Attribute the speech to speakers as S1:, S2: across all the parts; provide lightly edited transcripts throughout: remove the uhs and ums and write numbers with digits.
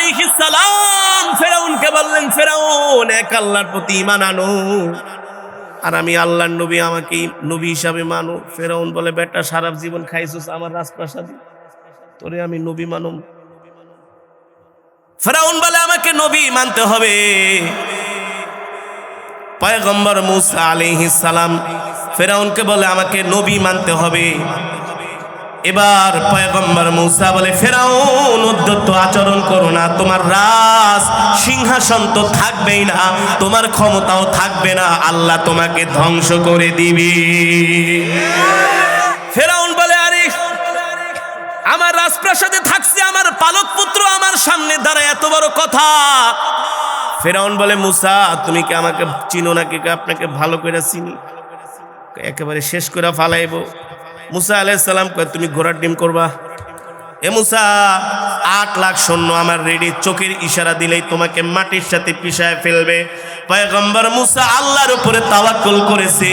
S1: আলাইহিস সালাম ফেরাউনকে বললেন, ফেরাউন, এক আল্লাহর প্রতি ঈমান আনো আর আমি আল্লাহর নবী, আমাকে নবী হিসাবে মানো। ফেরাউন বলে, বেটা সারা জীবন খাইছস আমার রাজপ্রাসাদে, তোরে আমি নবী মানম? ফেরাউন বলে, আমাকে নবী মানতে হবে। পয়গম্বর মূসা আলাইহিস সালাম ফেরাউনকে বলে, আমাকে নবী মানতে হবে। এবার পয়গম্বর মূসা বলে, ফেরাউন উদ্ধত আচরণ করো না, তোমার রাজ সিংহাসন তো থাকবেই না, তোমার ক্ষমতাও থাকবে না, আল্লাহ তোমাকে ধ্বংস করে দিবে। ফেরাউন বলে, আরে আমার রাজপ্রাসাদে থাকছে আমার পালক পুত্র, আমার সামনে দাঁড়ায় এত বড় কথা। ফেরাউন বলে, মূসা তুমি কি আমাকে চিনো নাকি? আপনাকে ভালো করে চিনি, একেবারে শেষ করে ফালাইব। মূসা আলাইহিস সালাম কয়, তুমি ঘোড়ার ডিম করবা? এ মূসা, 8 লাখ সৈন্য আমার রেডি, চোখের ইশারা দিলেই তোমাকে মাটির সাথে পিষায় ফেলবে। পয়গম্বর মূসা আল্লাহর উপরে তাওয়াক্কুল করেছে,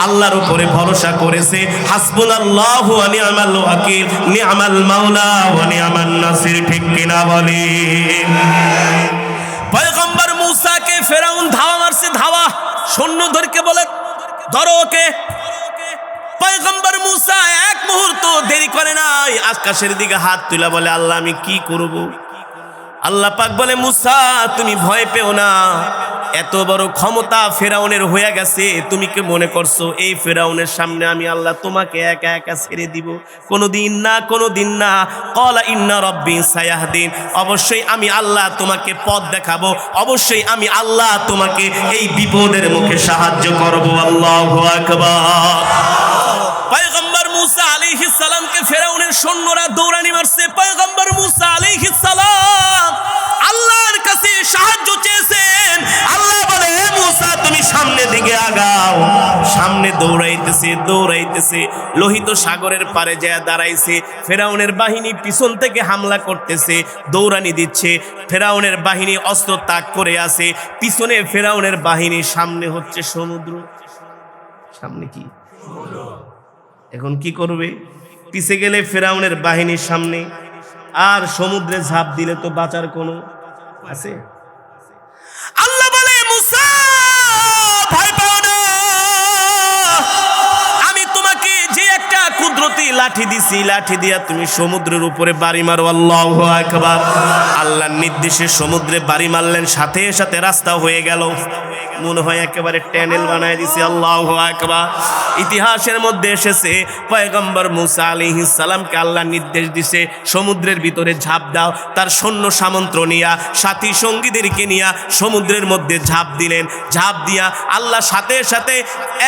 S1: আল্লাহর উপরে ভরসা করেছে। হাসবুনাল্লাহু ওয়া নি'মাল ওয়াকিল, নি'মাল মাওলা ওয়া নি'মান নাসির। ঠিক কিনা বলেন? পয়গম্বর মূসাকে ফেরাউন ধাওয়া মারছে, ধাওয়া, সৈন্যদেরকে বলে, ধরো ওকে। পয়গম্বর মূসা এক মুহূর্ত দেরি করে নাই, আকাশের দিকে হাত তুলে বলে, আল্লাহ আমি কি করব? আল্লাহ পাক বলে, মূসা তুমি ভয় পেও না, এত বড় ক্ষমতা ফেরাউনের হয়ে গেছে, তুমি কি মনে করছো এই ফেরাউনের সামনে আমি আল্লাহ তোমাকে একা একা ছেড়ে দিব? কোনোদিন না, কোনোদিন না। ক্বালা ইন্না রাব্বি সায়াহদিন, অবশ্যই আমি আল্লাহ তোমাকে পথ দেখাবো, অবশ্যই আমি আল্লাহ তোমাকে এই বিপদের মুখে সাহায্য করব। আল্লাহু আকবার। পয়গম্বর মূসা আলাইহিস সালামকে ফেরাউনের সৈন্যরা দৌড়ানি মারছে। পয়গম্বর মূসা আলাইহিস সালাম আল্লাহর কাছে সাহায্য চেয়েছেন। আল্লাহ বলে, হে মূসা তুমি সামনের দিকে আগাও। সামনে দৌড়াইতেছে, দৌড়াইতেছে, লোহিত সাগরের পারে যায় দাঁড়াইছে। ফেরাউনের বাহিনী পিছন থেকে হামলা করতেছে, দৌড়ানি দিচ্ছে। ফেরাউনের বাহিনী অস্ত্র তাক করে আছে, পিছনে ফেরাউনের বাহিনী, সামনে হচ্ছে সমুদ্র। সামনে কি? এখন কি করবে? পিছে গেলে ফেরাউনের বাহিনীর সামনে, আর সমুদ্রে ঝাঁপ দিলে তো বাঁচার কোনো আছে? আল্লাহ বলে, মূসা ভয় পাও না, আমি তোমাকে যে একটা কুদরতি লাঠি দিছি, লাঠি দিয়া তুমি সমুদ্রের উপরে বাড়ি মারো। আল্লাহু আকবার। আল্লাহর নির্দেশে সমুদ্রে বাড়ি মারলেন, সাথে সাথে রাস্তা হয়ে গেল, মনে হয় একেবারে ট্যানেল বানায় দিছে। আল্লাহু আকবার। ইতিহাসের মধ্যে এসেছে পয়গম্বর মূসা আলাইহিস সালামকে আল্লাহ নির্দেশ দিছে, সমুদ্রের ভিতরে ঝাঁপ দাও। তার সৈন্য সামন্ত নিয়া, সাথী সঙ্গীদেরকে নিয়া সমুদ্রের মধ্যে ঝাঁপ দিলেন। ঝাঁপ দিয়া আল্লাহ সাথে সাথে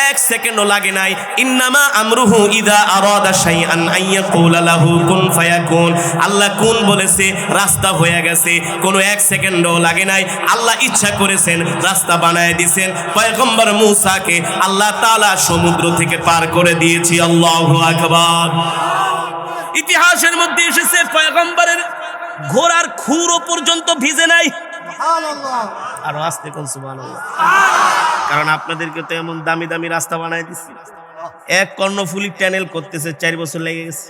S1: 1 সেকেন্ডও লাগে নাই। ইন্নামা আমরুহু ইযা আরাদা শাইআন আইয়াকুলা লাহু কুন ফায়াকুন। আল্লাহ কোন বলেছে, রাস্তা হয়ে গেছে, কোনো 1 সেকেন্ডও লাগে নাই। আল্লাহ ইচ্ছা করেছেন, রাস্তা বানায় দিয়েছেন। পয়গম্বর মূসাকে আল্লাহ তাআলা সমুদ্র থেকে পার করে দিয়েছি। আল্লাহু আকবার। ইতিহাসের মধ্যে এসেছে পয়গম্বরের ঘোড়ার খুরও পর্যন্ত ভিজে নাই। সুবহানাল্লাহ। আর আস্তে কোন সুবহানাল্লাহ। কারণ আপনাদেরকে তো এমন দামি দামি রাস্তা বানায় দিছি, এক কর্ণফুলী ট্যানেল করতেছে 4 বছর লেগে গেছে।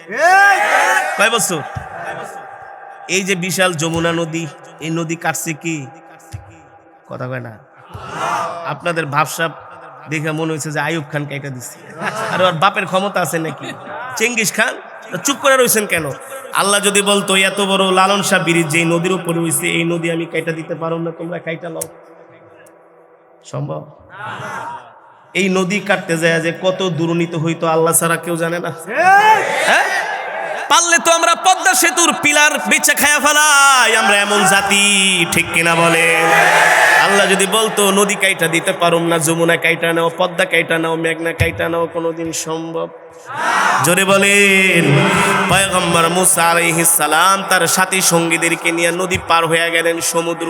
S1: কয় বছর? এই যে বিশাল যমুনা নদী, এই নদী কাটছে কি? কথা কয় না। আপনাদের ভাবসাব দেখে মনে হয়েছে যে আইয়ুব খান কাইটা দিচ্ছে, আর ওর বাপের ক্ষমতা আছে নাকি? Genghis Khan. চুপ করে রয়েছেন কেন? আল্লাহ যদি বলতো এত বড় লালন শাহ ব্রিজ যে নদীর উপরে হয়েছে, এই নদী আমি কাইটা দিতে পারো না, তোমরা কাইটা লও, সম্ভব? এই নদী কাটতে যায় যে কত দুর্নীতি হইতো আল্লাহ ছাড়া কেউ জানে না। হ্যাঁ, পারলে তো আমরা পদ্মা সেতুর পিলার বেচে খায়া ফেলাই, আমরা এমন জাতি। ঠিক কিনা বলে? আল্লাহ যদি বলতো নদী কাইটা দিতে পারুম না, যমুনা কাইটা নাও, পদ্মা কাইটা নাও, মেঘনা কাইটা নাও, কোনোদিন সম্ভব? জোরে বলেন। পয়গম্বর মূসা আলাইহিস সালাম তার সাথী সঙ্গীদেরকে নিয়ে নদী পার হয়ে গেলেন সমুদ্র।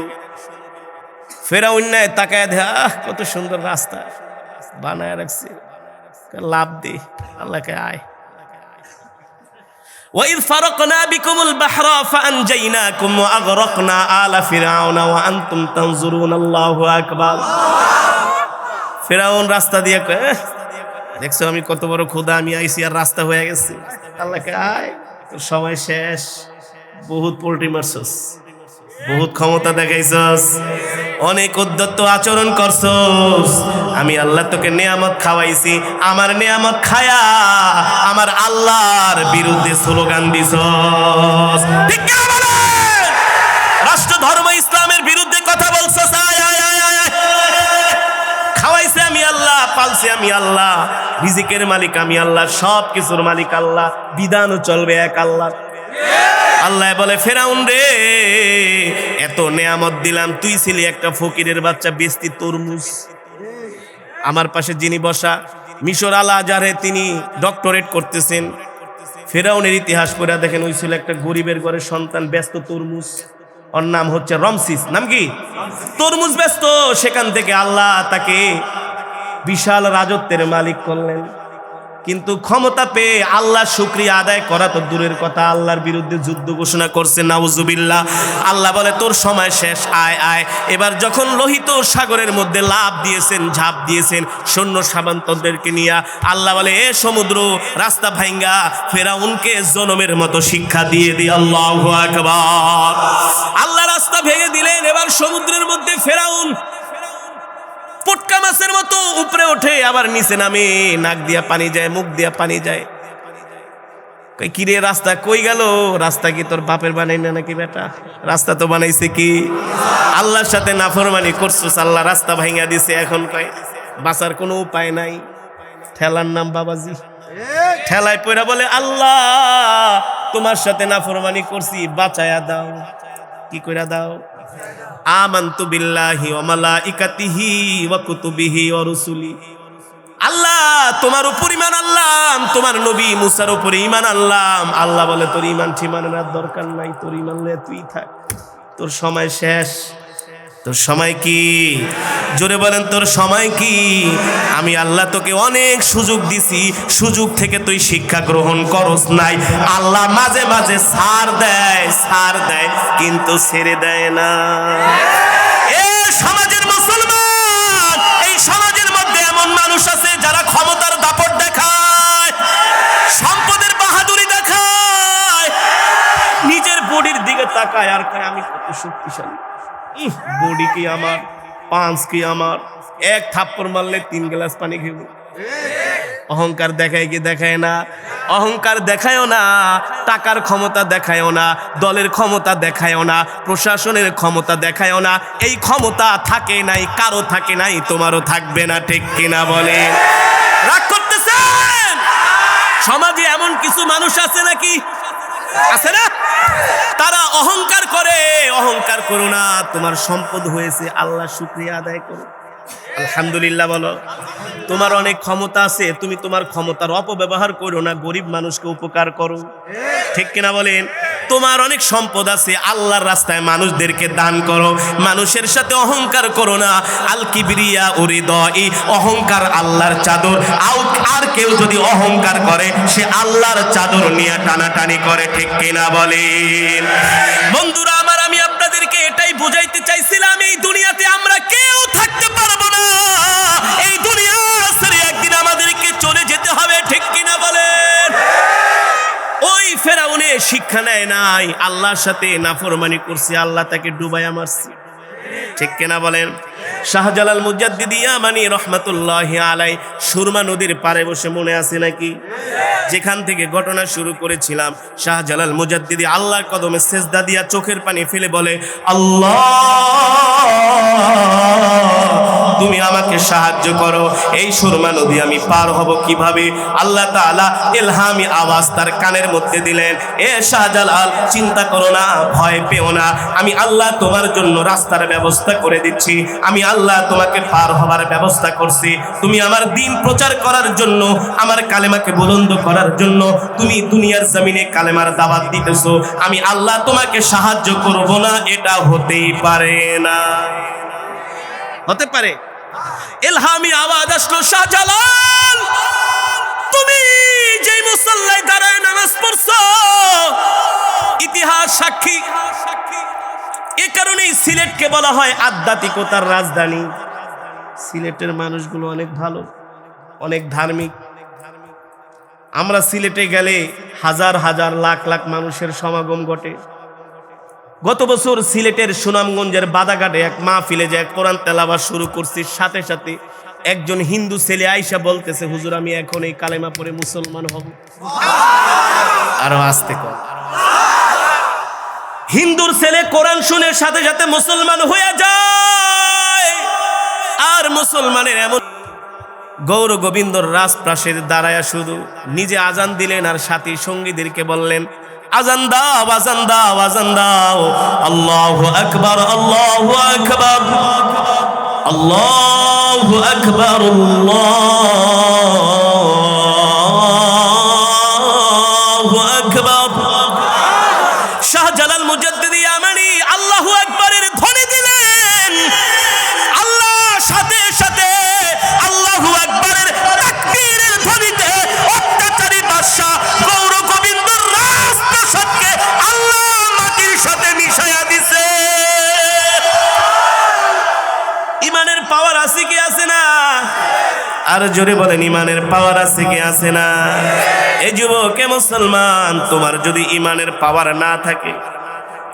S1: ফেরাউন নাই তাকায় দেয়া, কত সুন্দর রাস্তা বানায় রাখছে, লাভ দে, আল্লাহকে আয়। وَإِذْ فَرَقْنَا بِكُمُ الْبَحْرَ فَأَنْجَيْنَاكُمْ وَأَغْرَقْنَا آلَ فِرْعَوْنَ وَأَنْتُمْ تَنْظُرُونَ আল্লাহু আকবার। ফেরাউন রাস্তা দিয়ে কয়, দেখছো আমি কত বড় খোদা, আমি আইছি আর রাস্তা হয়ে গেছে, আল্লাহকে আয়, তোর সময় শেষ, বহুত পোল্ট্রি মারছস। বহুত ক্ষমতা দেখাইছস, অনেক উদ্ধত আচরণ করছস। আমি আল্লাহ তোকে নেয়ামত খাওয়াইছি, আমার নেয়ামত খায়া আমার আল্লাহর বিরুদ্ধে স্লোগান দিছস। ঠিক কি বলে? রাষ্ট্র ধর্ম ইসলামের বিরুদ্ধে কথা বলছস। খাওয়াইছে আমি আল্লাহ, পালছে আমি আল্লাহ, রিজিকের মালিক আমি আল্লাহ, সব কিছুর মালিক আল্লাহ, বিধানও চলবে এক আল্লাহ। আল্লাহ বলে ফেরাউন রে, এত নেয়ামত দিলাম, তুই ছিলি একটা ফকিরের বাচ্চা, বেস্তি তরমুজ। আমার পাশে যিনি বসা মিশর আল আজহারে তিনি ডক্টরেট করতেছেন, ফেরাউনের ইতিহাস পড়ে দেখেন, ওই ছিল একটা গরিবের ঘরের সন্তান, ব্যস্ত তরমুজ। ওর নাম হচ্ছে রমসিস। নাম কি? তরমুজ ব্যস্ত। সেখান থেকে আল্লাহ তাকে বিশাল রাজত্বের মালিক করলেন। কিন্তু ক্ষমতা পেয়ে আল্লাহ শুকরিয়া আদায় করা তো দূরের কথা, আল্লাহর বিরুদ্ধে যুদ্ধ ঘোষণা করছে। নাউজুবিল্লাহ। আল্লাহ বলে তোর সময় শেষ, আয় আয়। এবার যখন লোহিত সাগরের মধ্যে লাফ দিয়েছেন, ঝাঁপ দিয়েছেন সৈন্য সামন্তদেরকে নিয়ে, আল্লাহ বলে এ সমুদ্র রাস্তা ভাঙ্গা ফেরাউনকে জনমের মতো শিক্ষা দিয়ে দি। আল্লাহু আকবার। আল্লাহ রাস্তা ভেঙে দিলেন। এবার সমুদ্রের মধ্যে ফেরাউন পটকা মাছের মতো উপরে ওঠে, আবার নিচে নামে, নাক দিয়া পানি যায়, মুখ দিয়া পানি যায়। কিরে রাস্তা কই গেল? রাস্তা কি তোর বাপের বানাই না নাকি বেটা? রাস্তা তো বানাইছে কি? আল্লাহর সাথে নাফরমানি করছস, আল্লাহ রাস্তা ভাঙা দিছে। এখন কয় বাঁচার কোনো উপায় নাই। ঠেলার নাম বাবাজি। ঠেলায় পয়রা বলে আল্লাহ তোমার সাথে নাফরমানি করছি, বাঁচায়া দাও। কি কইরা দাও? আমানতু বিল্লাহি ওয়া মালাইকাতিহি ওয়া কুতুবিহি ওয়া রুসুলি। আল্লাহ তোমার উপর ঈমান আনলাম, তোমার নবী মুসার উপর ঈমান আনলাম। আল্লাহ বলে তোর ঈমান ঠিমানের দরকার নাই, তোর ঈমান লয়ে তুই থাক, তোর সময় শেষ। তোর সময় কি? জোরে বলেন তোর সময় কি? আমি আল্লাহ তোকে অনেক সুযোগ দিছি, সুযোগ থেকে তুই শিক্ষা গ্রহণ করস নাই। আল্লাহ মাঝে মাঝে ছাড় দেয় কিন্তু ছেড়ে দেয় না। এই সমাজের মুসলমান, এই সমাজের মধ্যে এমন মানুষ আছে যারা ক্ষমতার দাপট দেখায়, সম্পদের বাহাদুরি দেখায়, নিজের বডির দিকে তাকায় আর কয় আমি কত শক্তিশালী, বডি কি আমার, পাঁচ কি আমার, এক থাপ্পড় মারলে 3 গ্লাস পানি খেব। অহংকার দেখায় কি দেখায় না? অহংকার দেখায়ও না, টাকার ক্ষমতা দেখায়ও না, দলের ক্ষমতা দেখায়ও না, প্রশাসনের ক্ষমতা দেখায়ও না। এই ক্ষমতা থাকে নাই, কারো থাকে নাই, তোমারও থাকবে না। ঠিক কিনা বলে? রাগ করতেছেন? সমাজে এমন কিছু মানুষ আছে নাকি? আছে না? তারা অহংকার করে। অহংকার করো না, তোমার সম্পদ হয়েছে, আল্লাহ শুকরিয়া আদায় করো, আলহামদুলিল্লাহ বলো। তোমার অনেক ক্ষমতা আছে, তুমি তোমার ক্ষমতার অপব্যবহার করো না, গরিব মানুষকে উপকার করো। ঠিক কিনা বলেন? তোমার অনেক সম্পদ আছে, আল্লাহর রাস্তায় মানুষদেরকে দান করো। মানুষের সাথে অহংকার করো না। আল কিবরিয়া উরিদাই, অহংকার আল্লাহর চাদর। আর কেউ যদি অহংকার করে সে আল্লাহর চাদর নিয়ে টানাটানি করে। ঠিক কিনা বলেন? বন্ধুরা আমার, আমি আপনাদেরকে এটাই বুঝাইতে চাইছিলাম, এই দুনিয়াতে আমরা কেউ থাকতে পারবো না। এই দুনিয়া ছেড়ে একদিন আমাদেরকে চলে যেতে হবে। ঠিক কিনা বলেন? ওই ফেরাউনে শিক্ষা নেয় নাই, আল্লাহর সাথে নাফরমানি করছে, আল্লাহ তাকে ডুবাইয়া মারছে। ঠিক কিনা বলেন? শাহজালাল মুজাদ্দিদি ইয়ামানি রহমাতুল্লাহি আলাই সুরমা নদীর পাড়ে বসে, মনে আছে নাকি? যেখান থেকে ঘটনা শুরু করেছিলাম, শাহজালাল মুজাদ্দিদি আল্লাহর কদমে সেজদা দিয়া চোখের পানি ফেলে বলে, আল্লাহ তুমি আমাকে সাহায্য করো, এই সুরমা নদী আমি পার হব কিভাবে? আল্লাহ তাআলা ইলহামি আওয়াজ তার কানের মধ্যে দিলেন, এ শাহজালাল চিন্তা করো না, ভয় পেও না, আমি আল্লাহ তোমার জন্য রাস্তার ব্যবস্থা করে দিচ্ছি। আমি আল্লাহ তোমাকে পার হবার ব্যবস্থা করছি। তুমি আমার দ্বীন প্রচার করার জন্য, আমার কালেমাকে বুলন্দ করার জন্য তুমি দুনিয়ার জমিনে কালেমার দাওয়াত দিতেছো, আমি আল্লাহ তোমাকে সাহায্য করব না? এটা হতেই পারে না। হতে পারে? ইলহামি আওয়াজ আসলো, শাহজালাল তুমি যেই মুসাল্লায় দাঁড়ায় নামাজ পড়ছো, ইতিহাস সাক্ষী। এ কারণেই সিলেটকে বলা হয় আধ্যাত্মিকতার রাজধানী। সিলেটের মানুষগুলো অনেক ভালো, অনেক ধার্মিক। আমরা সিলেটে গেলে হাজার হাজার লাখ লাখ মানুষের সমাগম ঘটে। গত বছর সিলেটের সুনামগঞ্জের বাদাঘাটে এক মাহফিলে যে কোরআন তেলাওয়াত শুরু করছি, সাথে সাথে একজন হিন্দু ছেলে আইসা বলতেছে, হুজুর আমি এখন এই কালেমা পড়ে মুসলমান হব। আরো আসতে কর। হিন্দুর ছেলে কোরআন শুনে সাথে সাথে মুসলমান হয়ে যায়। আর মুসলমানের এমন গৌর গোবিন্দর রাজপ্রাসাদে দাঁড়ায়া শুধু নিজে আজান দিলেন আর সাথী সঙ্গীদেরকে বললেন, আজান দাও, আজান দাও, আজান দাও। আল্লাহু আকবার, আল্লাহু আকবার, আল্লাহু আকবার, আল্লাহু আকবার। শাহজালাল মুজাদ্দিদি ইয়ামানি আল্লাহু আকবারের ধ্বনি দিলেন। আল্লাহ সাথে সাথে আল্লাহু আকবারের তাকবীরের ধ্বনিতে অত্যাচারী বাদশা গৌর গোবিন্দর রাজপ্রাসাদকে আল্লাহ মাটির সাথে মিশায়া দিছে। ইমানের পাওয়ার আছে কি আছে না? আর জোরে বলেন, ইমানের পাওয়ার আছে কি আছে না? এই যুবক মুসলমান, তোমার যদি ইমানের পাওয়ার না থাকে,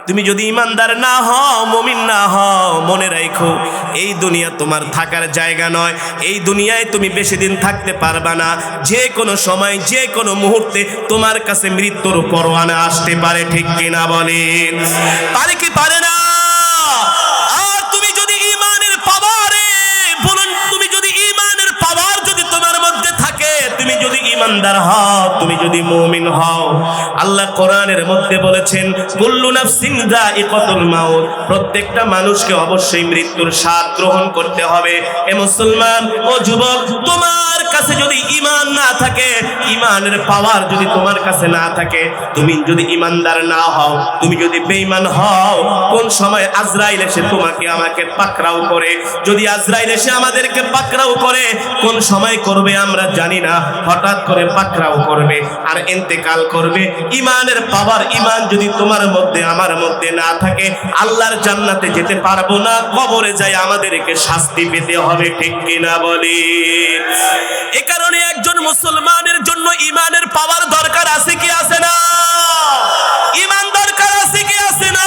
S1: তুমি যদি ইমানদার না হও, মুমিন না হও, মনে রাখো এই দুনিয়া তোমার থাকার জায়গা নয়। এই দুনিয়ায় তুমি বেশি দিন থাকতে পারবা না। যে কোনো সময়, যে কোনো মুহূর্তে তোমার কাছে মৃত্যুর পরোয়ানা আসতে পারে। ঠিক কিনা বলেন? পারে কি পারে না? আর তুমি যদি ইমানের পাওয়ারে বলুন, তুমি যদি ইমানের পাওয়ার যদি তোমার মধ্যে থাকে, তুমি যদি ইমানদার হও, তুমি যদি মুমিন হও, আল্লাহ কোরআনের মধ্যে বলেছেন কুল্লু নাফসিন যায়িকাতুল মাউত, প্রত্যেকটা মানুষকে অবশ্যই মৃত্যুর স্বাদ গ্রহণ করতে হবে। এ মুসলমান, ও যুবক, তোমার কাছে যদি ঈমান না থাকে, ঈমানের পাওয়ার যদি তোমার কাছে না থাকে, তুমি যদি ঈমানদার না হও, তুমি যদি বেঈমান হও, কোন সময় আজরাইল এসে তোমাকে আমাকে পাকড়াও করে, যদি আজরাইল এসে আমাদেরকে পাকড়াও করে, কোন সময় করবে আমরা জানি না, হঠাৎ করে পাকড়াও করবে আর ইন্তেকাল করবে। ঈমানের পাওয়ার, ঈমান যদি তোমার মধ্যে আমার মধ্যে না থাকে, আল্লাহর জান্নাতে যেতে পারবো না, কবরে যাই আমাদেরকে শাস্তি পেতে হবে। ঠিক কিনা বলি? এ কারণে একজন মুসলমানের জন্য ঈমানের পাওয়ার দরকার আছে কি আছে না? ঈমান দরকার আছে কি আছে না?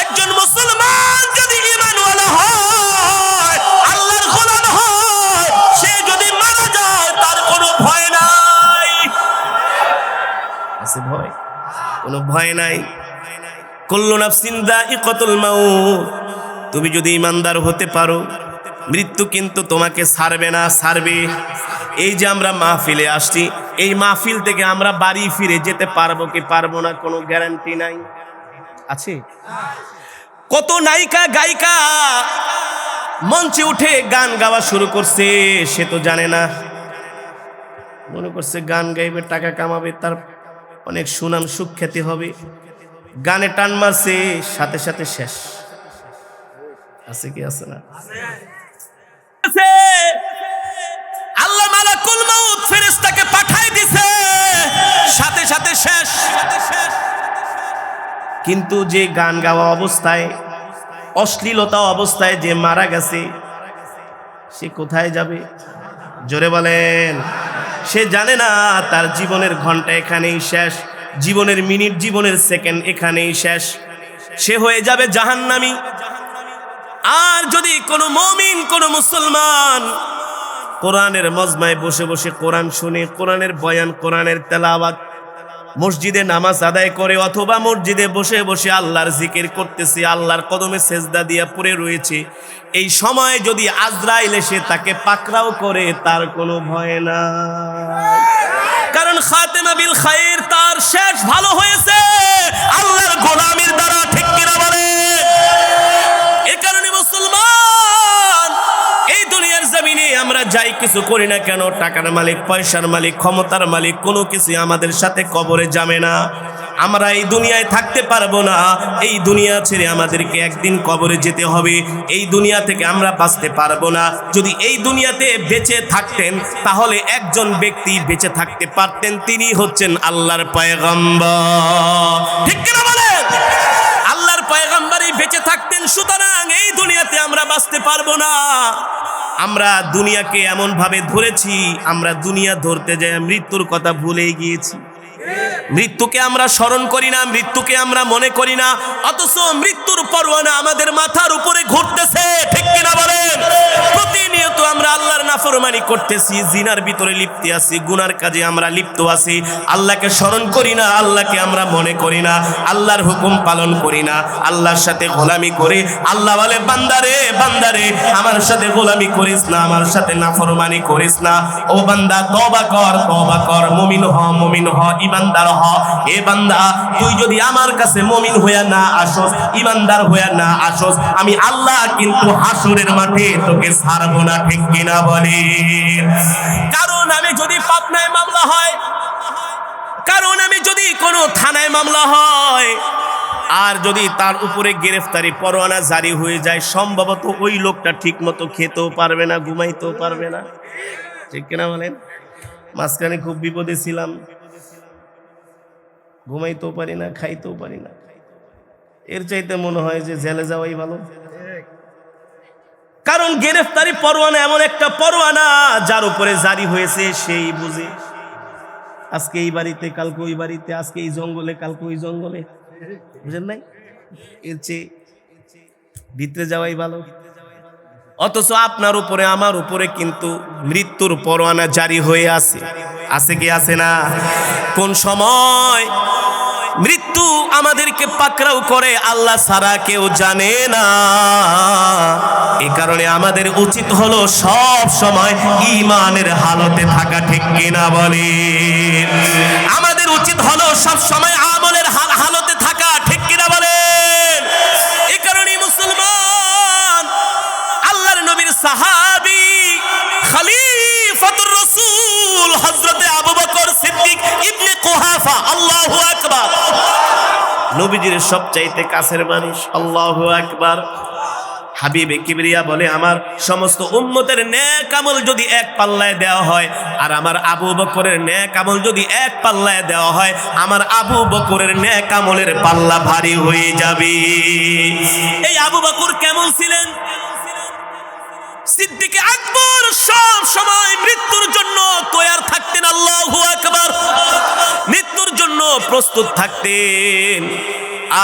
S1: একজন মুসলমান যদি ঈমানওয়ালা হয়, আল্লাহর গোলাম হয়, সে যদি মারা যায় তার কোনো ভয় নাই। আছে ভয়? কোনো ভয় নাই। কুল্লু নাফসিন যায়িকাতুল মাউত। তুমি যদি ঈমানদার হতে পারো, মৃত্যু কিন্তু তোমাকে ছাড়বে না, ছাড়বে। এই যে আমরা মাহফিলে আসছি, এই মাহফিল থেকে আমরা বাড়ি ফিরে যেতে পারবো কি পারবো না কোনো গ্যারান্টি নাই। আছে? কত নায়িকা গায়িকা মঞ্চে উঠে গান গাওয়া শুরু করছে, সে তো জানে না, মনে করছে গান গাইবে, টাকা কামাবে, তার অনেক সুনাম সুখ্যাতি হবে। গানে টান মারছে, সাথে সাথে শেষ। আছে কি আছে না? আল্লাহ মালাকুল মউত ফেরেশতাকে পাঠাই দিছে, সাথে সাথে শেষ। কিন্তু যে গান গাওয়া অবস্থায়, অশ্লীলতা অবস্থায় যে মারা গেছে, সে কোথায় যাবে? জোরে বলেন। সে জানে না তার জীবনের ঘন্টা এখানেই শেষ, জীবনের মিনিট, জীবনের সেকেন্ড এখানেই শেষ। সে হয়ে যাবে জাহান্নামী। আর যদি কোনো মুমিন, কোনো মুসলমান কোরআনের মজমায় বসে বসে কোরআন শুনে, কোরআনের বয়ান, কোরআনের তেলাওয়াত, মসজিদে নামাজ আদায় করে, অথবা মসজিদে বসে বসে আল্লাহর জিকির করতেছে, আল্লাহর কদমে সেজদা দিয়া পড়ে রয়েছে, এই সময় যদি আজরাইল এসে তাকে পাকড়াও করে, তার কোনো ভয় নাই। কারণ খাতেমা বিল খায়র, তার শেষ ভালো হয়েছে আল্লাহর গোলামির দ্বারা। ঠিক কিনা বলে? এ কারণে মুসলমান, এই দুনিয়ার জমিনে আমরা যাই কিছু করি না কেন, টাকার মালিক, পয়সার মালিক, ক্ষমতার মালিক, কোনো কিছু আমাদের সাথে কবরে যাবে না। আমরা এই দুনিয়ায় থাকতে পারবো না। এই দুনিয়া ছেড়ে আমাদেরকে একদিন কবরে যেতে হবে। এই দুনিয়া থেকে আমরা বাঁচতে পারবো না। যদি এই দুনিয়াতে বেঁচে থাকতেন, তাহলে একজন ব্যক্তি বেঁচে থাকতে পারতেন, তিনি হচ্ছেন আল্লাহর পয়গম্বর। ঠিক কিনা বলেন? আল্লাহর পয়গম্বরই বেঁচে থাকতেন। সুতরাং এই দুনিয়াতে আমরা বাঁচতে পারবো না। আমরা দুনিয়াকে এমন ভাবে ধরেছি, আমরা দুনিয়া ধরতে যাই মৃত্যুর কথা ভুলেই গিয়েছি। মৃত্যুকে আমরা স্মরণ করি না, মৃত্যুকে আমরা মনে করি না, অথচ মৃত্যুর পরোয়ানা আমাদের মাথার উপরে ঘুরতেছে, ঠিক কিনা বলেন? প্রতিনিয়ত আমরা আল্লাহর নাফরমানি করতেছি, জিনার ভিতরে লিপ্ত আছি, গুনার কাজে আমরা লিপ্ত আছি, আল্লাহকে স্মরণ করি না, আল্লাহকে আমরা মনে করি না, আল্লাহর হুকুম পালন করি না, আল্লাহর সাথে গোলামি করি। আল্লাহ বলে বান্দারে বান্দারে আমার সাথে গোলামি করিস না, আমার সাথে নাফরমানি করিস না। ও বান্দা তওবা কর, মুমিন হ, ইমানদার হ। এ বান্দা তুই যদি আমার কাছে মুমিন হইয়া না আসস, ইমানদার হইয়া না আসস, আমি আল্লাহ কিন্তু হাসরের মাঠে তোকে ছাড়ব না, ঠিক কিনা বলি? কারণ আমি যদি পাবনায় মামলা হয়, কারণ আমি যদি কোনো থানায় মামলা হয়, আর যদি তার উপরে গ্রেফতারি পরোয়ানা জারি হয়ে যায়, সম্ভবত ওই লোকটা ঠিক মতো খেতেও পারবে না, ঘুমাইতেও পারবে না, ঠিক কিনা বলেন? মাঝখানে খুব বিপদে ছিলাম, ঘুমাইতেও পারি না, খাইতেও পারি না, এর চাইতে মনে হয় যে জেলে যাওয়াই ভালো। কারণ গ্রেফতারি পরোয়ানা এমন একটা পরোয়ানা যার উপরে জারি হয়েছে সেই বুঝে, আজকে এই বাড়িতে কালকে ওই বাড়িতে, আজকে এই জঙ্গলে কালকে ওই জঙ্গলে, বুঝেন নাই? এর চেয়ে ভিতরে যাওয়াই ভালো। অথচ আপনার উপরে আমার উপরে কিন্তু মৃত্যুর পরোয়ানা জারি হয়ে আছে কি আছে না? কোন সময় মৃত্যু আমাদেরকে পাকড়াও করে আল্লাহ ছাড়া কেউ জানে না। এই কারণে আমাদের উচিত হলো সব সময় ঈমানের হালতে থাকা, ঠিক কিনা বলেন? আমাদের উচিত হলো সব সময় আমলের হালতে থাকা, ঠিক কিনা বলেন? এই কারণে মুসলমান আল্লাহর নবীর সাহাবী খলিফাতুর রাসূল হযরতে আবু বকর সিদ্দিক ইবনে কুহাফা, আল্লাহু আকবার, নবীজির সবচাইতে কাছের মানুষ, আল্লাহু আকবার। হাবিবে কিবরিয়া বলে আমার সমস্ত উম্মতের নেক আমল যদি এক পাল্লায় দেওয়া হয়, আর আমার আবু বকরের নেক আমল যদি এক পাল্লায় দেওয়া হয়, আমার আবু বকরের নেক আমলের পাল্লা ভারী হয়ে যাবে। এই আবু বকর কেমন ছিলেন? সিদ্দিক আকবর সব সময় মৃত্যুর জন্য তৈয়ার থাকতেন, আল্লাহু আকবার, মৃত্যুর জন্য প্রস্তুত থাকতেন,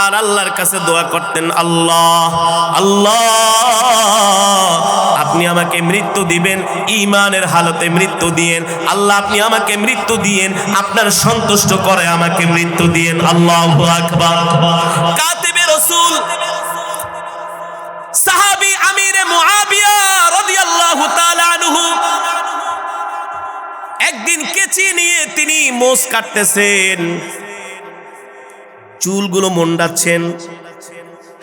S1: আর আল্লাহর কাছে দোয়া করতেন, আল্লাহ আল্লাহ আপনি আমাকে মৃত্যু দিবেন, ঈমানের হালতে মৃত্যু দিয়েন, আল্লাহ আপনি আমাকে মৃত্যু দিয়েন, আপনার সন্তুষ্ট করে আমাকে মৃত্যু দিয়েন, আল্লাহু আকবার। কাতিবে রাসূল সাহাবী আমিরে মুআবিয়া রাদিয়াল্লাহু তাআলা আনহু একদিন কেচি নিয়ে তিনি মোষ কাটতেছেন, চুলগুলো মুন্ডাচ্ছেন,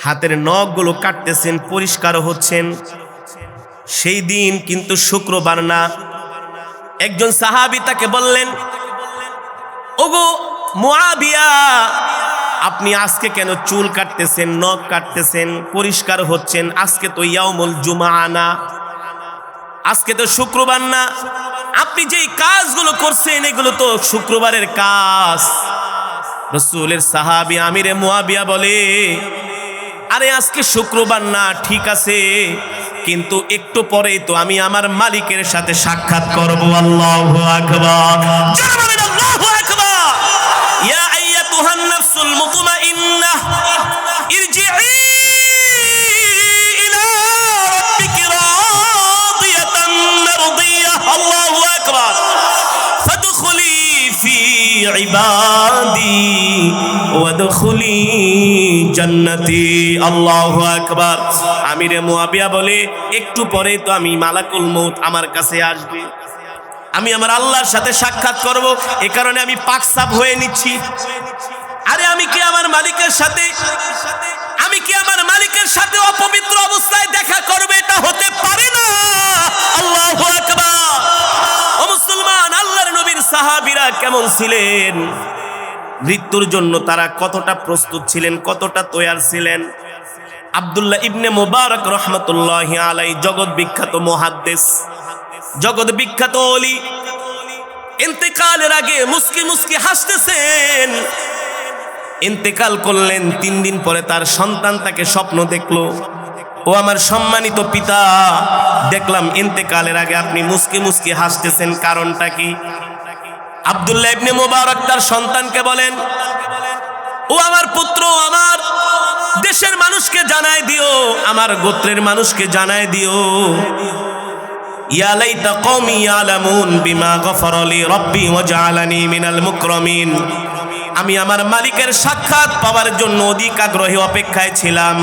S1: হাতের নখগুলো কাটতেছেন, পরিষ্কার হচ্ছেন। সেই দিন কিন্তু শুক্রবার না। একজন সাহাবী তাকে বললেন, ওগো মুআবিয়া, আপনি আজকে কেন চুল কাটতেছেন, নখ কাটতেছেন, পরিষ্কার হচ্ছেন? আজকে তো ইয়াউমুল জুমআ না, আজকে তো শুক্রবার না, আপনি যেই কাজগুলো করছেন এগুলো তো শুক্রবারের কাজ। রাসূলের সাহাবী আমিরে মুআবিয়া বলে, আরে আজকে শুক্রবার না ঠিক আছে, কিন্তু একটু পরেই তো আমি আমার মালিকের সাথে সাক্ষাৎ করব, আল্লাহু আকবার, আল্লাহু আকবার। ইয়া আইয়াতুহান নাফসুল মুতমাইন্নাহ ইরজিই ইলা রাব্বিকি রাদিয়াতান মারদিয়াহ, আল্লাহু আকবার, ফাদখুলি ফি ইবাদি ওয়াদখুলি জান্নাতি, আল্লাহু আকবার। আমিরে মুআবিয়া বলে, একটু পরে তো আমি মালাকুল মউত আমার কাছে আসবে, আমি আমার আল্লাহর সাথে সাক্ষাৎ করব, এ কারণে আমি পাকসাপ হয়ে নিচ্ছি। আরে আমি কি আমার মালিকের সাথে অপবিত্র অবস্থায় দেখা করবে? এটা হতে পারে না, আল্লাহু আকবার। ও মুসলমান, আল্লাহর নবীর সাহাবীরা কেমন ছিলেন? মৃত্যুর জন্য তারা কতটা প্রস্তুত ছিলেন, কতটা তৈয়ার ছিলেন। আব্দুল্লাহ ইবনে মুবারক রহমতুল্লাহি আলাইহি জগৎ বিখ্যাত মুহাদ্দিস, জগৎ বিখ্যাত ওলি, ইন্তেকালের আগে মুস্কি মুস্কি হাসতেছেন। ইন্তেকাল করলেন, 3 দিন পরে তার সন্তান তাকে স্বপ্ন দেখলো, ও আমার সম্মানিত পিতা, দেখলাম ইন্তেকালের আগে আপনি মুস্কি মুস্কি হাসতেছেন, কারণটা কি? আব্দুল্লাহ ইবনে মুবারক তার সন্তানকে বলেন, ও আমার পুত্র, আমার দেশের মানুষকে জানায় দিও, আমার গোত্রের মানুষকে জানায় দিও, ইয়া লাইতা কওমি ইয়ালামুন বিমা গফারা লি রাব্বি ওয়া জাআলানি মিনাল মুকরামিন। আমি আমার মালিকের সাক্ষাৎ পাওয়ার জন্য অধিক আগ্রহে অপেক্ষায় ছিলাম।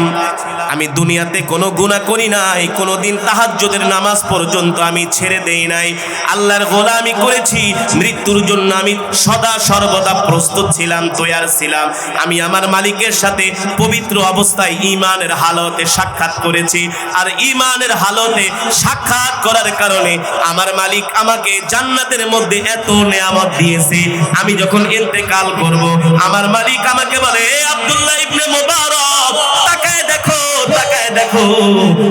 S1: আমি দুনিয়াতে কোনো গুনাহ করি নাই, কোনোদিন তাহাজ্জুদের নামাজ পর্যন্ত আমি ছেড়ে দেই নাই, আল্লাহর গোলামি করেছি। মৃত্যুর জন্য আমি সদা সর্বদা প্রস্তুত ছিলাম, তৈয়ার ছিলাম। আমি আমার মালিকের সাথে পবিত্র অবস্থায় ঈমানের হালতে সাক্ষাৎ করেছি, আর ঈমানের হালতে সাক্ষাৎ করার কারণে আমার মালিক আমাকে জান্নাতের মধ্যে এত নেয়ামত দিয়েছে। আমি যখন ইন্তেকাল করব, আমার মালিক আমাকে বলে, এ আব্দুল্লাহ ইবনে মুবারক, তাকায় দেখো, তাকায় দেখো,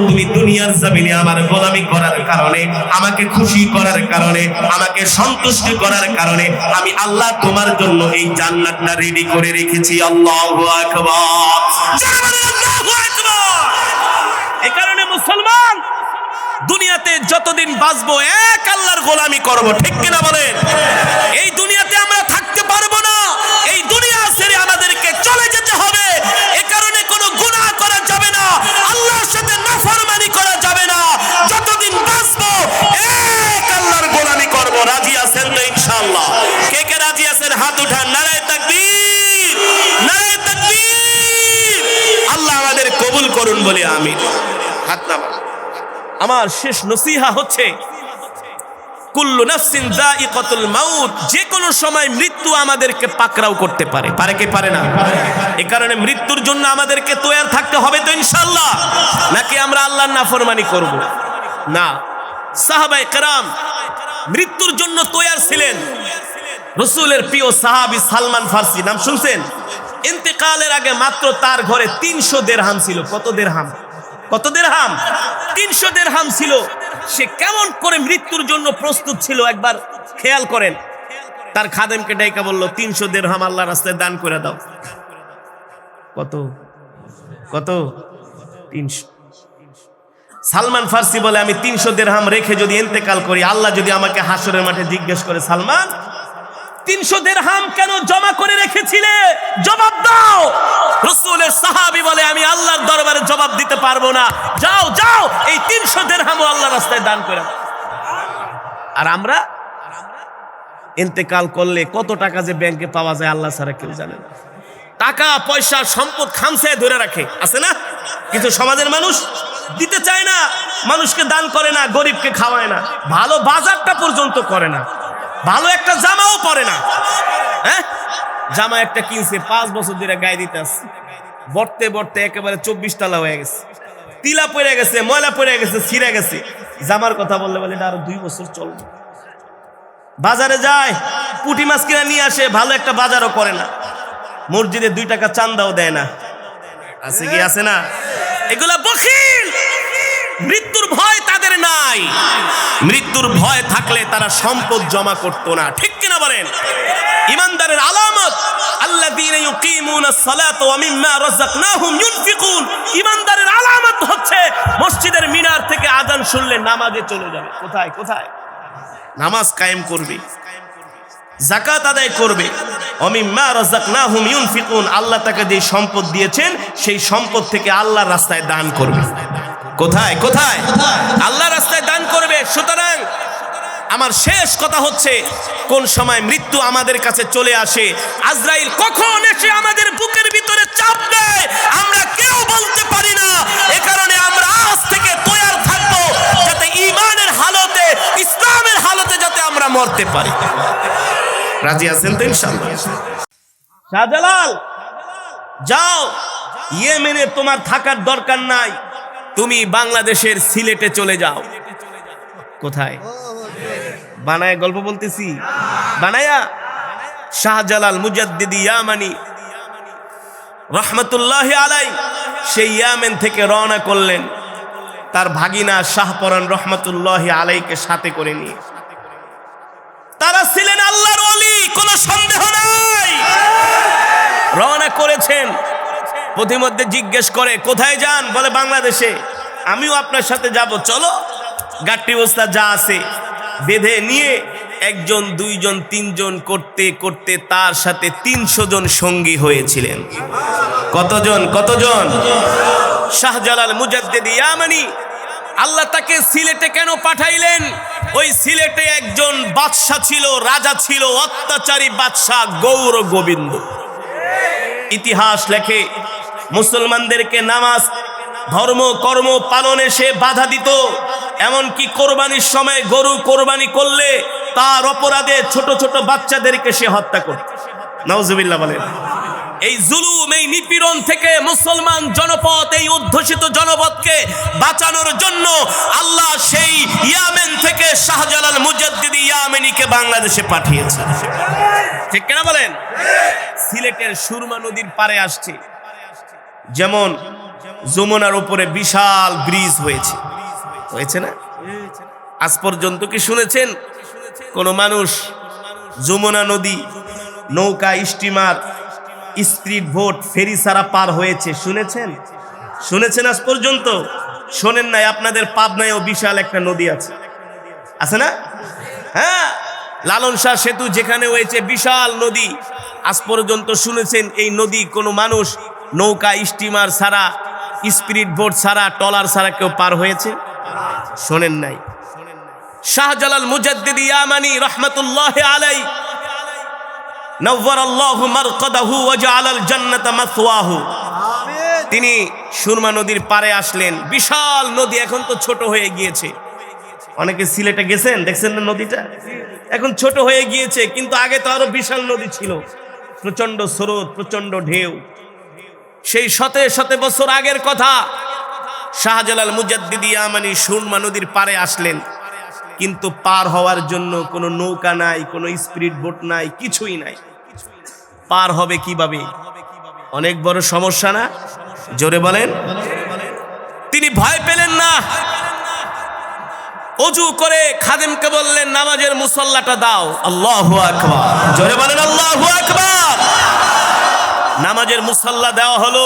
S1: তুমি দুনিয়ার জমিনে আমার গোলামি করার কারণে, আমাকে খুশি করার কারণে, আমাকে সন্তুষ্ট করার কারণে আমি আল্লাহ তোমার জন্য এই জান্নাতটা রেডি করে রেখেছি। আল্লাহু আকবার, আল্লাহু আকবার। এই কারণে মুসলমান, দুনিয়াতে যতদিন বাঁচবো এক আল্লাহর গোলামি করব, ঠিক কিনা বলেন? এই দুনিয়াতে আমরা থাকতে পারবো না, এই দুনিয়া ছেড়ে আমাদেরকে চলে যেতে হবে। এ কারণে কোনো গুনাহ করা যাবে না, আল্লাহর সাথে নাফরমানি করা যাবে না। যতদিন বাঁচবো এক আল্লাহর গোলামি করব। রাজি আছেন তো ইনশাআল্লাহ? কে কে রাজি আছেন হাত উঠান। নারায়ে তাকবীর, নারায়ে তাকবীর। আল্লাহ আমাদের কবুল করুন বলে আমিন। হাত নামান। আমার শেষ নসিহা হচ্ছে, কুল্লু নাফসিন যায়িকাতুল মাউত। যে কোনো সময় মৃত্যু আমাদেরকে পাকড়াও করতে পারে, পারে কি পারে না? এই কারণে মৃত্যুর জন্য আমাদেরকে তৈয়ার থাকতে হবে তো ইনশাআল্লাহ, নাকি আমরা আল্লাহর নাফরমানি করব? না, সাহাবায়ে কেরাম মৃত্যুর জন্য তৈয়ার ছিলেন। রাসূলের প্রিয় সাহাবী সালমান ফারসি, নাম শুনছেন? ইন্তেকালের আগে মাত্র তার ঘরে 300 দিরহাম ছিল। কত দিরহাম? কত দিরহাম? 300 দিরহাম ছিল। সে কেমন করে মৃত্যুর জন্য প্রস্তুত ছিল একবার খেয়াল করেন। তার খাদেমকে ডাইকা বলল, 300 দিরহাম আল্লাহর রাস্তায় দান করে দাও। কত? কত? 300। সালমান ফারসি বলে, আমি 300 দিরহাম রেখে যদি ইন্তেকাল করি, আল্লাহ যদি আমাকে হাসরের মাঠে জিজ্ঞেস করে, সালমান 300 দিরহাম কেন জমা করে রেখেছিলে, জবাব দাও। রাসূলের সাহাবী বলে, আমি আল্লাহর দরবারে জবাব দিতে পারবো না, যাও যাও এই 300 দিরহামও আল্লাহর রাস্তায় দান করে। আর আমরা ইন্তেকাল করলে কত টাকা যে ব্যাংকে পাওয়া যায় আল্লাহ ছাড়া কেউ জানে না। টাকা পয়সা সম্পদ খামসায় ধরে রাখে, আছে না? কিন্তু সমাজের মানুষ দিতে চায় না, মানুষকে দান করে না, গরিবকে খাওয়ায় না, ভালো বাজারটা পর্যন্ত করে না, ভালো একটা জামাও পরে না। হ্যাঁ, জামা একটা কিনছে, 5 বছর ধরে গায়ে দিতে আসছে, বর্তে বর্তে একেবারে 24 তলা হয়ে গেছে, তিলা পড়ে গেছে, ময়লা পড়ে গেছে, ছিঁড়ে গেছে। জামার কথা বললে বলে, এটা আরো 2 বছর চলবে। বাজারে যায়, পুঁটি মাছ কিনা নিয়ে আসে, ভালো একটা বাজারও করে না, মসজিদে 2 টাকা চান্দাও দেয় না। আছে কি আছে না? এগুলা বখিল। মৃত্যুর ভয় তাদের নাই। মৃত্যুর ভয় থাকলে তারা সম্পদ জমা করতো না, ঠিক কিনা বলেন? ইমানদারের আলামত, আল্লাযীনা ইউকিমুনাস সালাতা ওয়া মিম্মা রাযাকনাহুম ইউনফিকুন। ইমানদারের আলামত হচ্ছে মসজিদের মিনার থেকে আযান শুনলে নামাজে চলে যাবে। কোথায় কোথায়? নামাজ কায়েম করবে, যাকাত আদায় করবে। ওয়া মিম্মা রাযাকনাহুম ইউনফিকুন। আল্লাহ তাকে যে সম্পদ দিয়েছেন সেই সম্পদ থেকে আল্লাহর রাস্তায় দান করবে। কোথায় কোথায়? আল্লাহর রাস্তায় দান করবে। সুতরাং আমার শেষ কথা হচ্ছে, কোন সময় মৃত্যু আমাদের কাছে চলে আসে, আজরাইল কখন এসে আমাদের বুকের ভিতরে চাপ দেয়, আমরা কেউ বলতে পারি না। এ কারণে আমরা আজ থেকে তৈয়ার থাকবো, যাতে ঈমানের হালতে, ইসলামের হালতে যাতে আমরা মরতে পারি। রাজি আছেন তো ইনশাআল্লাহ? শাহজালাল, যাও, ইয়েমেনে তোমার থাকার দরকার নাই, তুমি বাংলাদেশের সিলেটে চলে যাও। কোথায়? বানায় গল্প বলতেছি, বানায়া। শাহজালাল মুজাদ্দিদি ইয়ামানি রহমতুল্লাহি আলাইহি সেই ইয়ামেন থেকে রওনা করলেন তার ভাগিনা শাহপরান রহমতুল্লাহি আলাইহিকে সাথে করে নিয়ে। তারা ছিলেন আল্লাহর ওলি, কোনো সন্দেহ নাই। রওনা করেছেন, পথিমধ্যে জিজ্ঞেস করে, কোথায় যান? বলে, বাংলাদেশে। আমিও আপনার সাথে যাব, চলো। গাট্টি বস্তা যা আছে বেঁধে নিয়ে একজন, দুইজন, তিনজন করতে করতে তার সাথে 300 জন সঙ্গী হয়েছিলেন। কতজন? শাহজালাল মুজাদ্দিদি ইয়ামানি, আল্লাহ তাকে সিলেটে কেন পাঠাইলেন? ওই সিলেটে একজন বাদশা ছিল, রাজা ছিল, অত্যাচারী বাদশা গৌর গোবিন্দ। ইতিহাস লেখে মুসলমানদেরকে নামাজ, ধর্ম, কর্ম পালনে সে বাধা দিত। এমনকি কোরবানির সময় গরু কোরবানি করলে তার অপরাধে ছোট ছোট বাচ্চাদেরকে সে হত্যা করত। নাউজুবিল্লাহ বলেন। এই জুলুম, এই নিপীড়ন থেকে মুসলমান জনপদ, এই উদ্ধোষিত জনপদকে বাঁচানোর জন্য আল্লাহ সেই ইয়ামেন থেকে শাহজালাল মুজাদ্দিদি ইয়ামেনিকে বাংলাদেশে পাঠিয়েছে। ঠিক কিনা বলেন? সিলেটের সুরমা নদীর পারে আসছে, যেমন যমুনার উপরে বিশাল ব্রিজ হয়েছে না? আজ পর্যন্ত কি শুনেছেন কোন মানুষ যমুনা নদী নৌকা, স্টিমার, স্পিড বোট, ফেরি ছাড়া পার হয়েছে? শুনেছেন আজ পর্যন্ত? শোনেন নাই? আপনাদের পাবনায়ও বিশাল একটা নদী আছে না? হ্যাঁ, লালন শাহ সেতু যেখানে হয়েছে, বিশাল নদী। আজ পর্যন্ত শুনেছেন এই নদী কোনো মানুষ নৌকা, স্টিমার ছাড়া, স্পিড বোট ছাড়া, ট্রলার ছাড়া কেউ পার হয়েছে? শোনেন নাই। শাহজালাল মুজাদ্দিদি ইয়ামানি রহমাতুল্লাহি আলাইহি নওয়ারাল্লাহু মারকাদাহু ওয়া জাআলাল জান্নাতা মাসওয়াহু, তিনি সুরমা নদীর পারে আসলেন। বিশাল নদী, এখন তো ছোট হয়ে গিয়েছে। অনেকে সিলেটে গেছেন, দেখছেন না নদীটা? এখন ছোট হয়ে গিয়েছে, কিন্তু আগে তো আরো বিশাল নদী ছিল, প্রচন্ড স্রোত, প্রচন্ড ঢেউ। সেই শতে শতে বছর আগের কথা। শাহজালাল মুজাদ্দিদি ইয়ামানি সুরমা নদীর পারে আসলেন, কিন্তু পার হওয়ার জন্য কোনো নৌকা নাই, কোনো স্পিড বোট নাই, কিছুই নাই। পার হবে কিভাবে? অনেক বড় সমস্যা না? জোরে বলেন। তিনি ভয় পেলেন না, ওযু করে খাদেমকে বললেন, নামাজের মুসল্লাটা দাও। আল্লাহু আকবার, জোরে বলেন আল্লাহু আকবার। নামাজের মুসল্লা দেওয়া হলো।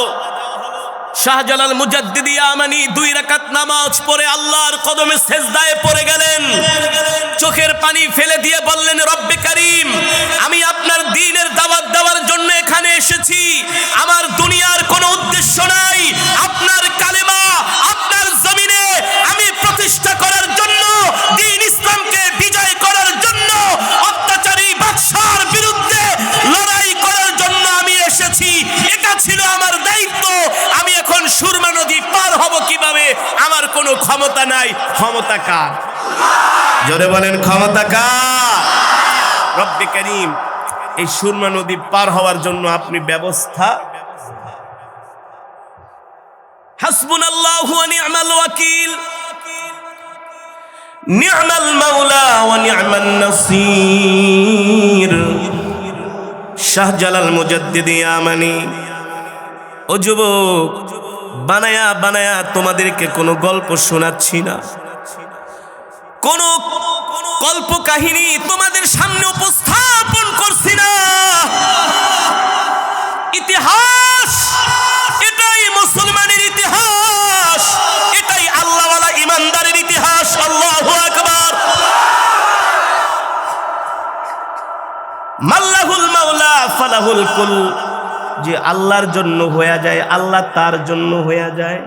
S1: শাহজালাল মুজাদ্দিদি ইয়ামানি 2 রাকাত নামাজ পড়ে আল্লাহর কদমে সেজদায় পড়ে গেলেন। চোখের পানি ফেলে দিয়ে বললেন, রব্বে কারীম, আমি আপনার দ্বীনের দাওয়াত দেওয়ার জন্য এখানে এসেছি। আমার দুনিয়ার কোনো উদ্দেশ্য নাই। আপনার কালেমা আপনার জমিনে আমি প্রতিষ্ঠা করার জন্য, দ্বীন ইসলামকে বিজয় করার জন্য, অত্যাচারী বাদশার বিরুদ্ধে লড়াই করার জন্য আমি এসেছি। এটা ছিল আমার দায়িত্ব। আমি এখন সুরমা নদী পার হব কিভাবে? আমার কোনো ক্ষমতা নাই। ক্ষমতা কার? জোরে বলেন, ক্ষমতা কার? রব্বে কারীম, এই সুরমা নদী পার হওয়ার জন্য আপনি ব্যবস্থা। হাসবুনাল্লাহু ওয়া নি'মাল ওয়াকিল, নি'মাল মাওলা ওয়া নি'মান নাসির। শাহজালাল মুজাদ্দিদি ইয়ামানি, ও যুবক, বানায়া বানায়া তোমাদেরকে কোনো গল্প শোনাচ্ছি না, কোনো কল্প কাহিনী তোমাদের সামনে উপস্থাপন করছি না। ইতিহাস, এটাই মুসলমানের ইতিহাস, এটাই আল্লাহওয়ালা ইমানদারের ইতিহাস। আল্লাহু আকবার। মাল্লাহুল মাওলা ফালাহুল কুল, যে আল্লাহর জন্য হয়ে যায়, আল্লাহ তার জন্য হয়ে যায়।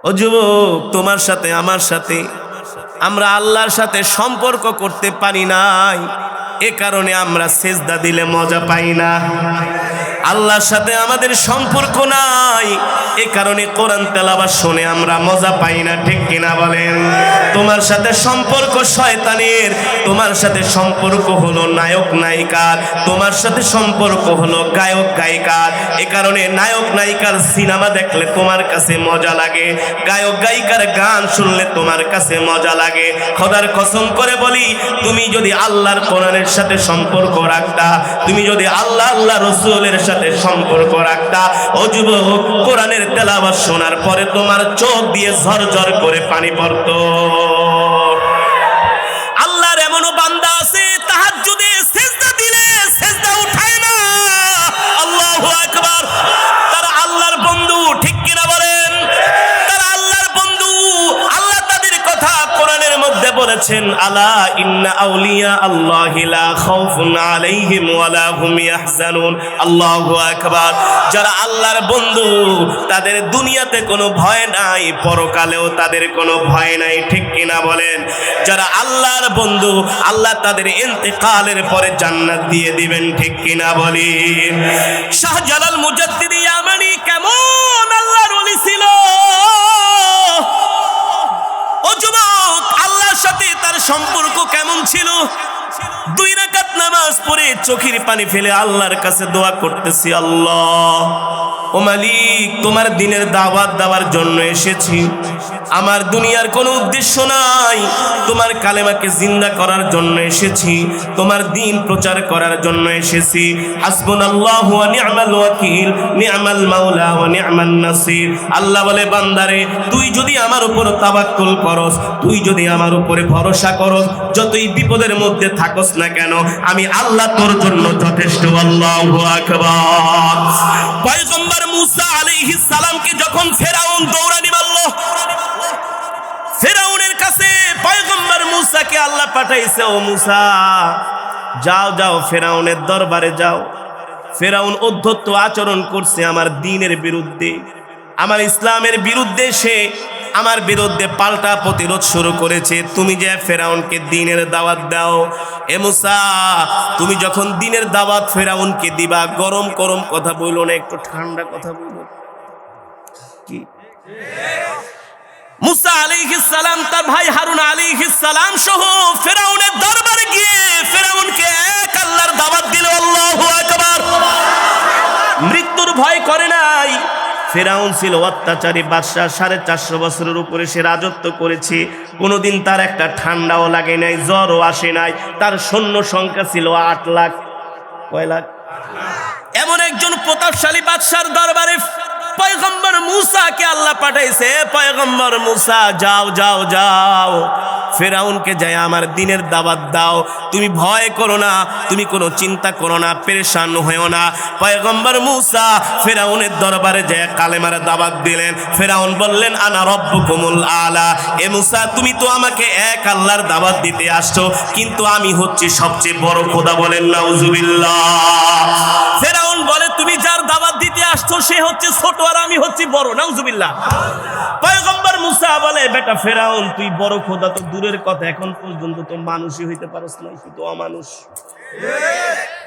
S1: ও যুবক, তোমার সাথে আমার সাথে আমরা আল্লাহর সাথে সম্পর্ক করতে পারি নাই, এ কারণে আমরা সেজদা দিলে মজা পাই না। আল্লাহর সাথে আমাদের সম্পর্ক নাই, এ কারণে কোরআন তেলাওয়াত শুনে আমরা মজা পাই না। ঠিক কিনা বলেন? তোমার সাথে সম্পর্ক শয়তানের, তোমার সাথে সম্পর্ক হলো নায়ক নায়িকার, তোমার সাথে সম্পর্ক হলো গায়ক গায়িকার। এ কারণে নায়ক নায়িকার সিনেমা দেখলে তোমার কাছে মজা লাগে, গায়ক গায়িকার গান শুনলে তোমার কাছে মজা লাগে। খোদার কসম করে বলি, তুমি যদি আল্লাহর কোরআনের সাথে সম্পর্ক রাখতা, তুমি যদি আল্লাহ রাসূলের সাথে সম্পর্ক রাখতা, ও যুবক, কোরআনের তেলাওয়াত শোনার পরে তোমার চোখ দিয়ে ঝরঝর করে পানি পড়তো। আল্লাহর এমনও বান্দা আছে, তাহাজ্জুদে সিজদা দিলে সিজদা উঠায় না। আল্লাহু আকবার। তারা আল্লাহর বন্ধু। ঠিক কিনা বলেন? তারা আল্লাহর বন্ধু। আল্লাহ তাদের কথা কোরআনের মধ্যে বলেছে, বলছেন আলা ইন্না আউলিয়া আল্লাহি লা খাউফুন আলাইহিম ওয়ালা হুম ইয়াহজানুন। আল্লাহু আকবার। যারা আল্লাহর বন্ধু তাদের দুনিয়াতে কোনো ভয় নাই, পরকালেও তাদের কোনো ভয় নাই, ঠিক কিনা বলেন? যারা আল্লাহর বন্ধু আল্লাহ তাদের ইন্তেকালের পরে জান্নাত দিয়ে দিবেন, ঠিক কিনা বলেন? শাহজালাল মুজাদ্দিদ ইয়ামানি কেমন আল্লাহর ওলি ছিল! ও যুবক, আল্লাহর সাথে তার সম্পর্ক কেমন ছিল? 2 রাকাত নামাজ পড়ে চোখের পানি ফেলে আল্লাহর কাছে দোয়া করতেছি, আল্লাহ ও মালিক, তোমার দ্বীনের দাওয়াত দেওয়ার জন্য এসেছি। আমার দুনিয়ার কোনো উদ্দেশ্য নাই, তোমার কালেমাকে জিন্দা করার জন্য এসেছি, তোমার দ্বীন প্রচার করার জন্য এসেছি। হাসবুনাল্লাহু ওয়া নি'মাল ওয়াকিল, নি'মাল মাওলা ওয়া নি'মান নাসির। আল্লাহ বলে, বান্দারে, তুই যদি আমার উপর তাওয়াক্কুল করস, তুই যদি আমার উপরে ভরসা করস, যতই বিপদের মধ্যে থাকস না কেন, আমি আল্লাহ তোর জন্য যথেষ্ট। আল্লাহু আকবার। পয়গম্বর মুসা আলাইহিস সালামকে যখন ফেরাউন দৌড়ানি মারল, ফেরাউনের কাছে পয়গম্বর মুসাকে আল্লাহ পাঠাইছে, ও মুসা যাও যাও ফেরাউনের দরবারে যাও। ফেরাউন অধ্যত্ত আচরণ করছে আমার দ্বীনের বিরুদ্ধে, আমার ইসলামের বিরুদ্ধে, সে আমার বিরুদ্ধে পাল্টা প্রতিরোধ শুরু করেছে। তুমি যে ফেরাউনকে দ্বীনের দাওয়াত দাও। এ মুসা, তুমি যখন দ্বীনের দাওয়াত ফেরাউনকে দিবা, গরম গরম কথা বইলো না, একটু ঠান্ডা কথা বইলো। কি মুসা আলাইহিস সালাম তার ভাই হারুন আলাইহিস সালাম সহ ফেরাউনের দরবারে গিয়ে ফেরাউনকে এক আল্লাহর দাওয়াত দিল। আল্লাহু আকবার। মৃত্যুর ভয় করে নাই। ফেরাউন ছিল অত্যাচারী বাদশা, 450 বছরের উপরে সে রাজত্ব করেছে। কোনোদিন তার একটা ঠান্ডাও লাগে নাই, জ্বরও আসে নাই। তার সৈন্য সংখ্যা ছিল 8 লাখ। কয় লাখ? এমন একজন প্রতাপশালী বাদশার দরবারে পয়গম্বর মুসাকে আল্লাহ পাঠাইছে। পয়গম্বর মুসা, যাও যাও যাও, ফেরাউনকে যায় আমার দ্বীনের দাওয়াত দাও। তুমি ভয় করো না, তুমি কোনো চিন্তা করো না, পেরেশান হয়েও না। পয়গম্বর মুসা ফেরাউনের দরবারে যায় কালেমার দাওয়াত দিলেন। ফেরাউন বললেন, আনা রব্বুকুমুল আলা। এ মুসা, তুমি তো আমাকে এক আল্লাহর দাওয়াত দিতে আসছো, কিন্তু আমি হচ্ছি সবচেয়ে বড় খোদা। বলেন নাউজুবিল্লাহ। ফেরাউন বলে, তুমি যার দাওয়াত দিতে আসছো সে হচ্ছে ছোট আর আমি হচ্ছি বড়। নাউজুবিল্লাহ। পয়গম্বর মুসা বলে, বেটা ফেরাউন, তুই বড় খোদা তো দূরের কথা, এখন পর্যন্ত তো মানুষই হইতে পারস না, তুই তো অমানুষ।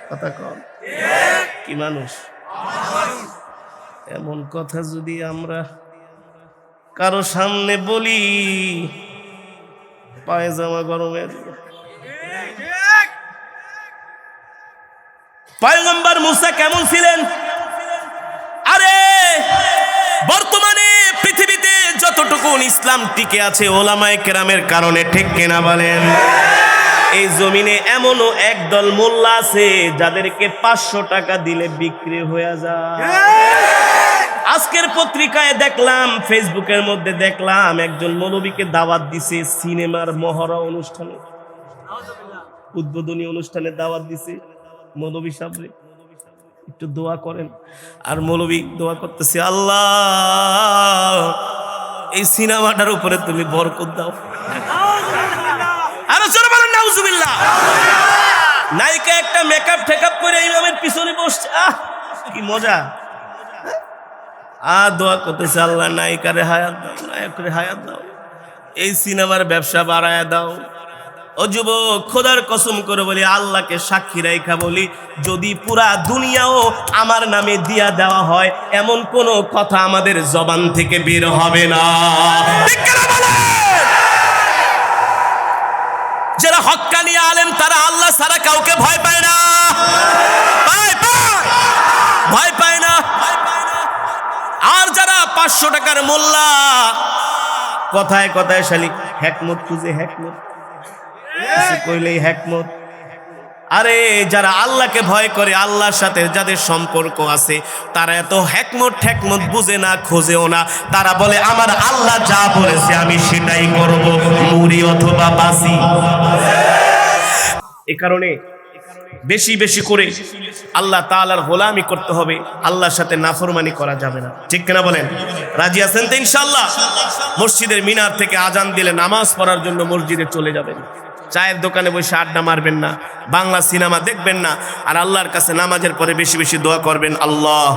S1: কথা কম, কি মানুষ? এমন কথা যদি আমরা কারো সামনে বলি, পায়জামা গরমের। পয়গম্বর মুসা কেমন ছিলেন? আরে বর্তমানে পৃথিবীতে যতটুকু ইসলাম টিকে আছে ওলামায়ে কেরামের কারণে, ঠিক কিনা বলেন? এই জমিনে এমনও একদল মোল্লা আছে যাদেরকে 500 টাকা দিলে বিক্রি হয়ে যায়। আজকের পত্রিকায় দেখলাম, ফেসবুকের মধ্যে দেখলাম, একজন মৌলবীকে দাওয়াত দিছে সিনেমার মহড়া অনুষ্ঠানে, উদ্বোধনী অনুষ্ঠানে দাওয়াত দিছে। মৌলবী সাহেব একটু দোয়া করেন। আর মৌলবী দোয়া করতেছে, আল্লাহ এই সিনেমাটার উপরে তুমি বরকত দাও। আরো জোরে বলেন নাউজুবিল্লাহ। নায়িকা একটা মেকআপ ঠেকআপ করে ইমামের পিছনে বসছে, কি মজা। দোয়া করতেছে, আল্লাহ নায়িকারে হায়াত দাও, নায়করে হায়াত দাও, এই সিনেমার ব্যবসা বাড়ায়া দাও। ও যুবক, খোদার কসম করে বলি, আল্লাহকে সাক্ষী রাইখা বলি, যদি পুরা দুনিয়াও আমার নামে দিয়া দেওয়া হয়, এমন কোন কথা আমাদের জবান থেকে বের হবে না। যারা হক্কানি আলেম তারা আল্লাহ ছাড়া কাউকে ভয় পায় না, ভয় পায় না। আর যারা 500 টাকার মোল্লা, কথায় কথায় শালি হেকমত খুঁজে, হেকমত কইলেই হেকমত। আরে যারা আল্লাহকে ভয় করে, আল্লাহর সাথে যাদের সম্পর্ক আছে, তারা এত হেকমত ঠেকমত বুঝে না, খোঁজেও না। তারা বলে, আমার আল্লাহ যা বলেছে আমি সেটাই করব, মরি অথবা বাঁচি। এ কারণে বেশি বেশি করে আল্লাহ তাআলার গোলামি করতে হবে, আল্লাহর সাথে নাফরমানি করা যাবে না। ঠিক কিনা বলেন? রাজি আছেন তো ইনশাআল্লাহ? মসজিদের মিনার থেকে আজান দিলে নামাজ পড়ার জন্য মসজিদে চলে যাবেন। চায়ের দোকানে বসে আড্ডা মারবেন না, বাংলা সিনেমা দেখবেন না, আর আল্লাহর কাছে নামাজের পরে বেশি বেশি দোয়া করবেন, আল্লাহ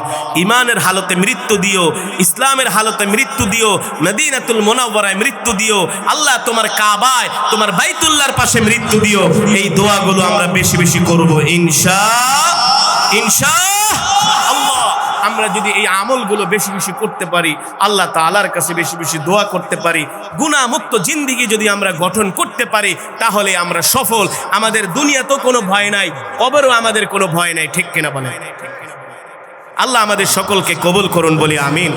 S1: ইমানের হালতে মৃত্যু দিও, ইসলামের হালতে মৃত্যু দিও, মদিনাতুল মুনাওয়ারায় মৃত্যু দিও, আল্লাহ তোমার কাবায় তোমার বাইতুল্লাহর পাশে মৃত্যু দিও। এই দোয়াগুলো আমরা বেশি বেশি করব ইনশাআল্লাহ। আমরা যদি এই আমলগুলো বেশি বেশি করতে পারি, আল্লাহ তাআলার কাছে বেশি বেশি দোয়া করতে পারি, গুনাহমুক্ত জিন্দেগি যদি আমরা গঠন করতে পারি, তাহলে আমরা সফল। আমাদের দুনিয়াতেও কোনো ভয় নাই, কবরেও আমাদের কোনো ভয় নাই। ঠিক কিনা বলেন? আল্লাহ আমাদের সকলকে কবুল করুন বলি আমিন।